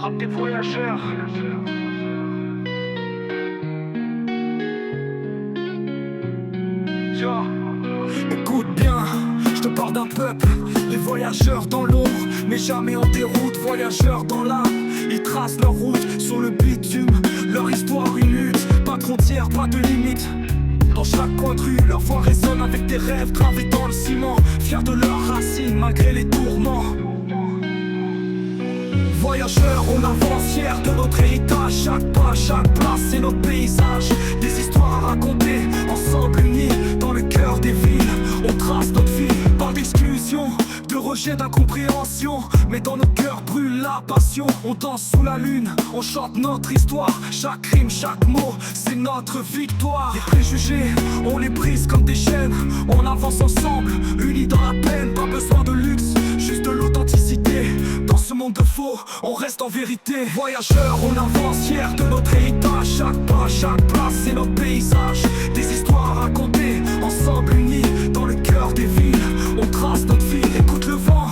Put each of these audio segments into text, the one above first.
rap des voyageurs. Yo. Écoute bien, je te parle d'un peuple, les voyageurs dans l'ombre, mais jamais en déroute, voyageurs dans l'âme. Ils tracent leur route sur le bitume, leur histoire une lutte, pas de frontières, pas de limites. Dans chaque coin de rue, leur voix résonne avec des rêves gravés dans le ciment, fiers de leurs racines malgré les tourments. Voyageurs, on avance fiers de notre héritage. Chaque pas, chaque place, c'est notre paysage. Des histoires à raconter, ensemble unis dans le cœur des villes. On trace notre vie, pas d'exclusion, de rejet, d'incompréhension. Mais dans nos cœurs brûle la passion. On danse sous la lune, on chante notre histoire. Chaque rime, chaque mot, c'est notre victoire. Les préjugés, on les brise comme des chaînes. On avance ensemble, unis dans la peine. Pas besoin de luxe, juste de l'authenticité. Dans ce monde de faux, on reste en vérité. Voyageurs, on avance fiers de notre héritage. Chaque pas, chaque place, c'est notre paysage. Des histoires à raconter, ensemble unis dans le cœur des villes. On trace notre vie, écoute le vent,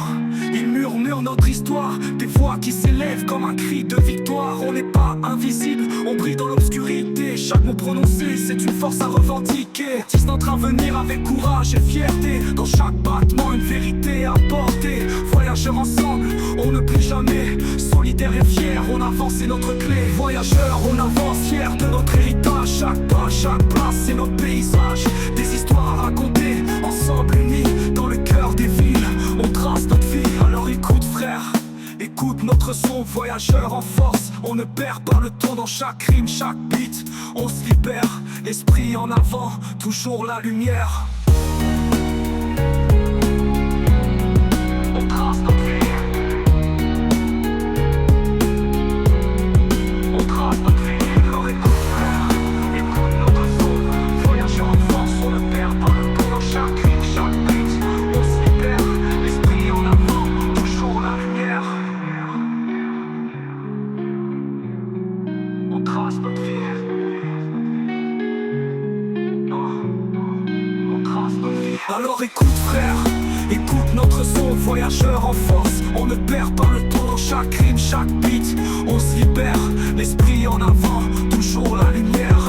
il murmure notre histoire. Des voix qui s'élèvent comme un cri de victoire. On n'est pas invisible, on brille dans l'obscurité. Chaque mot prononcé, c'est une force à revendiquer. Tisse notre avenir avec courage et fierté. Dans chaque battement, une vérité à porter. Voyageurs ensemble, on ne plie jamais. Solidaires et fiers, on avance, c'est notre clé. Voyageurs, on avance fiers de notre héritage. Chaque pas, chaque place, c'est notre paysage. Des histoires à raconter, ensemble unis dans le cœur des villes. On trace notre vie, alors écoute frère, écoute notre son. Voyageurs en force, on ne perd pas le temps. Dans chaque rime, chaque beat, on se libère. Esprit en avant, toujours la lumière. On trace notre vie, on trace notre vie. Alors écoute frère, écoute notre son. Voyageurs en force, on ne perd pas le temps. Dans chaque rime, chaque beat, on se libère. L'esprit en avant, toujours la lumière. On trace notre vie. On trace notre vie. Alors écoute frère, écoute notre son. Voyageurs en force, on ne perd pas le temps. Dans chaque rime, chaque beat, on se libère. L'esprit en avant, toujours la lumière.